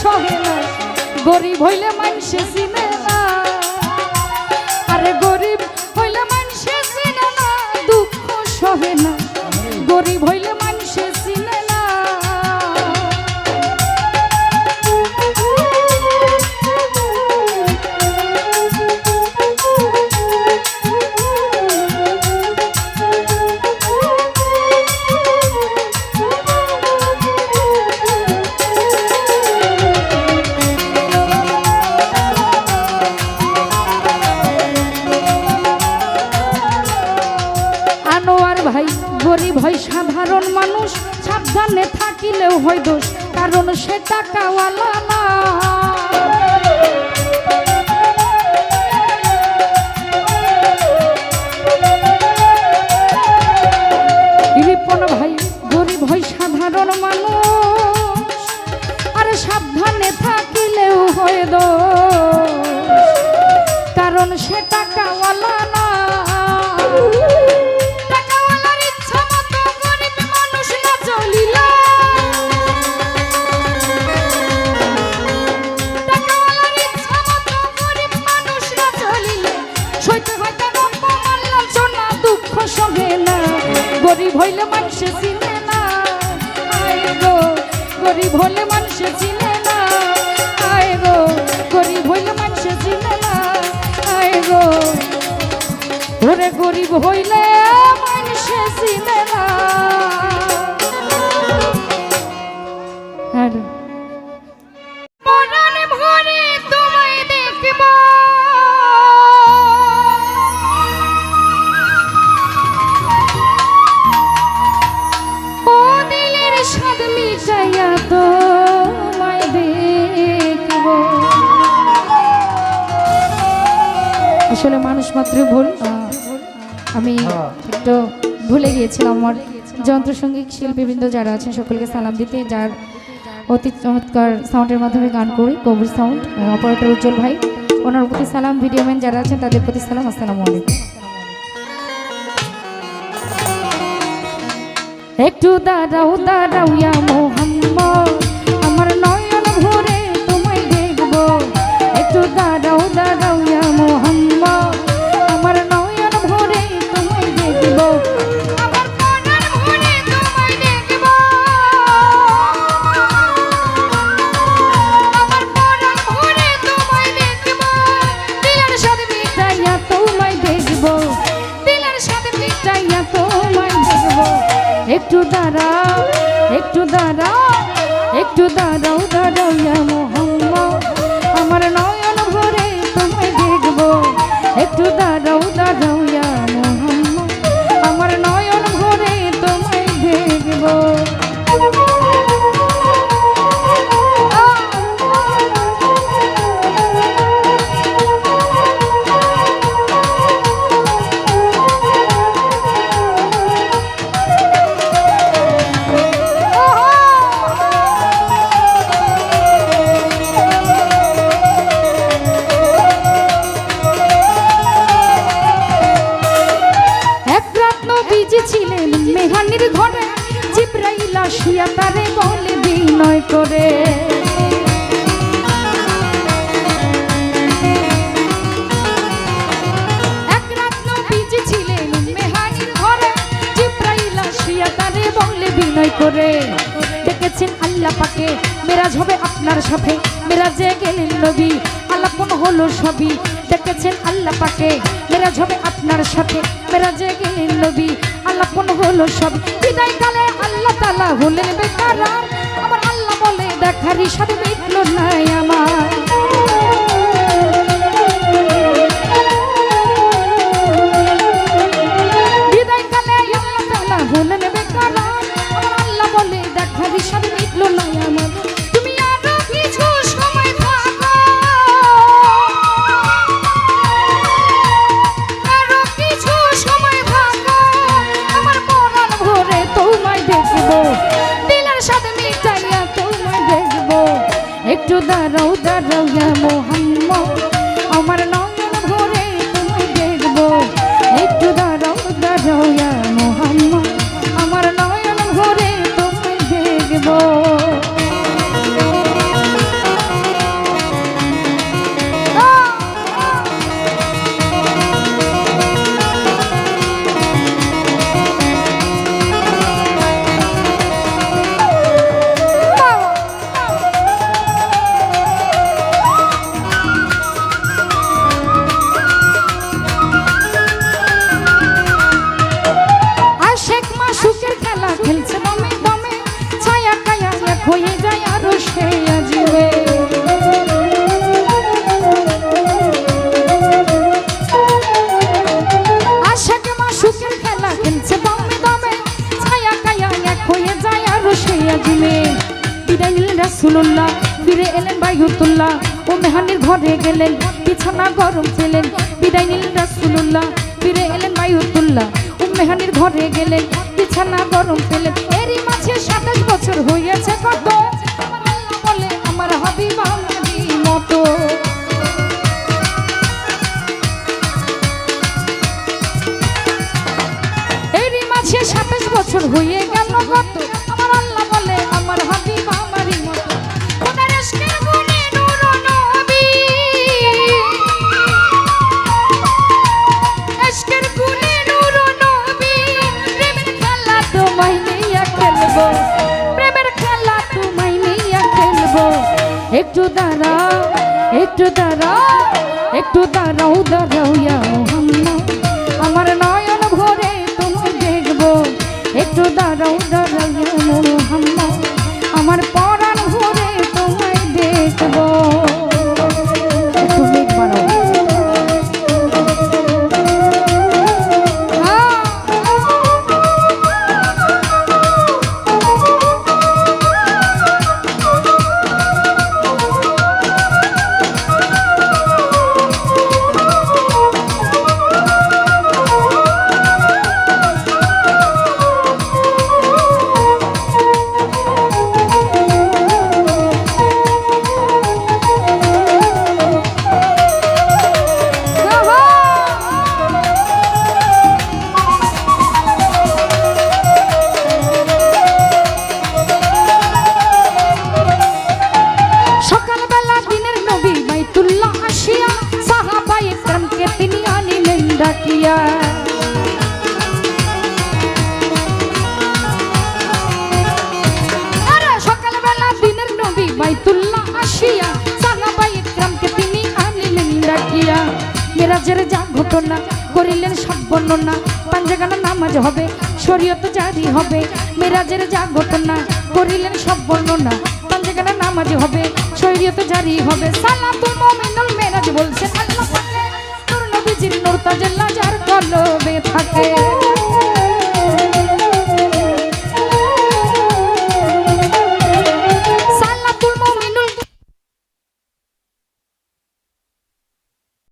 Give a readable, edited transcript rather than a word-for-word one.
সহে না গরিব হইলে মানুষে চিনে না আরে গরিব হইলে মানুষে চিনে না দুঃখ সহে না গরিব হইলে মানুষে চিনে না গরিব হয় সাধারণ মানুষ সাবধানে থাকিলেও হয় দোষ কারণ সে টাকাওয়ালা না রিপন ভাই গরিব হয় সাধারণ মানুষ আরে সাবধানে থাকিলেও হয় দোষ কারণ সে টাকাওয়ালা না গরিব হইলে মানুষে চিনে না আয় গো গরিব হইলে মানুষে চিনে না আয় গো গরিব হইলে মানুষে চিনে না আয় গো ওরে গরিব হইলে মানুষে চিনে না মরণ ভরে তোমায় দেখব আসলে মানুষ মাত্র ভুল আমি একটু ভুলে গিয়েছিলাম আমার যন্ত্রসঙ্গীত শিল্পীবৃন্দ যারা আছেন সকলকে সালাম দিতে যার অতি চমৎকার সাউন্ডের মাধ্যমে গান করি কবির সাউন্ড অপারেটর উজ্জ্বল ভাই ওনার প্রতি সালাম ভিডিওম্যান যারা আছেন তাদের প্রতি সালাম আসসালামু আলাইকুম একটু দাঁড়াও দাঁড়াও ইয়া মোহাম্মদ আমার নয়ন ভরে তোমায় দেখব একটু দাঁড়াও দাঁড়াও ইয়া মোহাম্মদ আমার নয়ন ভরে তোমায় দেখব আমার নয়ন ভরে তোমায় দেখব আমার নয়ন ভরে তোমায় দেখব দিলের সাথে মিটাইয়া তোমায় দেখব দিলের সাথে মিটাইয়া তোমায় দেখব একটু দাঁড়াও একটু দাঁড়াও একটু দাঁড়াও দাঁড়াও ইয়া মোহাম্মদ আমার নয়ন ভরে তোমায় দেখব একটু দাঁড়াও দাঁড়াও ইয়া মোহাম্মদ আমার নয়ন ভরে তোমায় দেখব ছিলেন মেহানির ঘরে জিব্রাইল আসিয়া তারে বলে বিনয় করে এক রাত নবীজি ছিলেন মেহানির ঘরে জিব্রাইল আসিয়া তারে বলে বিনয় করে দেখেছেন আল্লাহ পাকে মেরাজ হবে আপনার সাথে মেরাজে গেলেন নবী আলাপন হলো সবই দেখেছেন আল্লাহ পাকে মেরাজ হবে আপনার সাথে মেরাজে গেলেন নবী আলাপন হলো সব বিদায় কালে আল্লাহ তাআলা হলেন বেকারার আমার আল্লাহ বলে দেখারই সাথে মিটলো না আমার বিদায় কালে আল্লাহ তাআলা হলেন বেকারার আমার আল্লাহ বলে দেখারই সাথে মিটলো না আমার তুমি আরো কিছু সময় থাকো আরো কিছু সময় থাকো আমার মরণ ভরে তোমায় দেখব দিলের সাথে মিটাইয়া তোমায় দেখব একটু দাঁড়াও দাঁড়াও ইয়া মোহাম্মদ আমার নয়ন ভরে তোমায় দেখব একটু দাঁড়াও দাঁড়াও ইয়া মোহাম্মদ মিলছে দমে দমে ছায়া কায়া এক হয়ে যায় আর সেই আজিমে বিদায় নিলেন রাসূলুল্লাহ ফিরে এলেন বাইতুল্লাহ ও মেহানির ঘরে গেলেন বিছানা গরম পেলেন বিদায় নিলেন রাসূলুল্লাহ ফিরে এলেন বাইতুল্লাহ ও মেহানির ঘরে গেলেন বিছানা গরম পেলেন এরই মাঝে 27 বছর হয়েছে কত আমার আল্লাহ বলে আমার হাবিব আমারই মতো এরই মাঝে 27 বছর হয়ে গেল কত আমার আল্লাহ বলে আমার হাবিব আমারই মতো খোদার ইশকের গুণে নূর নবী ইশকের গুণে নূর নবী প্রেমের খেলা তোমায় নিয়ে খেলবো প্রেমের খেলা তোমায় নিয়ে খেলবো একটু দাঁড়াও একটু দাঁড়াও একটু দাঁড়াও দাঁড়াও ইয়া মুহাম্মদ আমার নয়ন ভরে তোমায় দেখবো একটু দাঁড়াও দাঁড়াও ইয়া মুহাম্মদ আমার পরাণ ভরে তোমায় দেখবো একটু মিট বানাও সকালবেলা দিনের নবী বাইতুল্লাহ আসিয়া সাহাবায়ে ইকরামকে তিনি আনিলেন ডাকিয়া মেরাজের যা ঘটনা করিলেন সব বর্ণনা পাঞ্জাগানা নামাজ হবে শরীয়ত জারি হবে মেরাজের যা ঘটনা করিলেন সব বর্ণনা পাঞ্জাগানা নামাজ হবে শরীয়ত জারি হবে সালাতুল মুমিনুল মেরাজ বলছেন আল্লাহ পাকে নূর নবীজির নূর তাজাল্লা যার কলবে থাকে